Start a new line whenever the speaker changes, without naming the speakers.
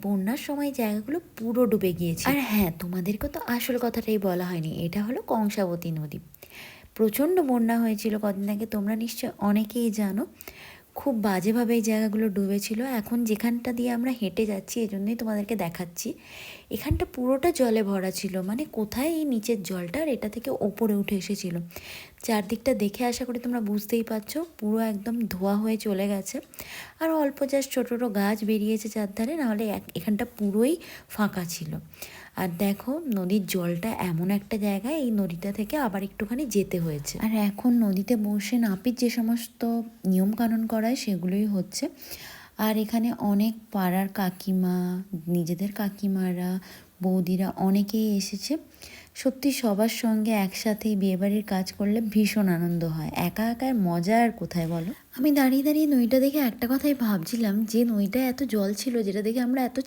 বন্যার সময় জায়গাগুলো পুরো ডুবে গিয়েছে। আর হ্যাঁ, তোমাদেরকে তো আসল কথাটাই বলা হয়নি, এটা হলো কংসাবতী নদী। প্রচণ্ড বন্যা হয়েছিল কদিন আগে, তোমরা নিশ্চয় অনেকেই জানো। খুব বাজেভাবে এই জায়গাগুলো ডুবেছিল। এখন যেখানটা দিয়ে আমরা হেঁটে যাচ্ছি, এই জন্যই তোমাদেরকে দেখাচ্ছি, এখানটা পুরোটা জলে ভরা ছিল। মানে কোথায় এই নিচের জলটা আর এটা থেকে ওপরে উঠে এসেছিল। চারদিকটা দেখে আশা করি তোমরা বুঝতেই পারছো, পুরো একদম ধোয়া হয়ে চলে গেছে। আর অল্প জাস্ট ছোটো ছোটো গাছ বেরিয়েছে চারধারে, নাহলে এখানটা পুরোই ফাঁকা ছিল। আর দেখো নদীর জলটা এমন একটা জায়গায়, এই নদীটা থেকে আবার একটুখানি যেতে হয়েছে। আর এখন নদীতে বসে নাপিত যে সমস্ত নিয়মকানুন করায় সেগুলোই হচ্ছে। আর এখানে অনেক পাড়ার কাকিমা, নিজেদের কাকিমারা, বৌদিরা অনেকেই এসেছে। সত্যি সবার সঙ্গে একসাথে বিয়েবাড়ির কাজ করলে ভীষণ আনন্দ হয়, একা একার মজা আর কোথায় বলো। আমি দাঁড়িয়ে দাঁড়িয়ে নইটা দেখে একটা কথাই ভাবছিলাম, যে নইটা এত জল ছিল যেটা দেখে আমরা এত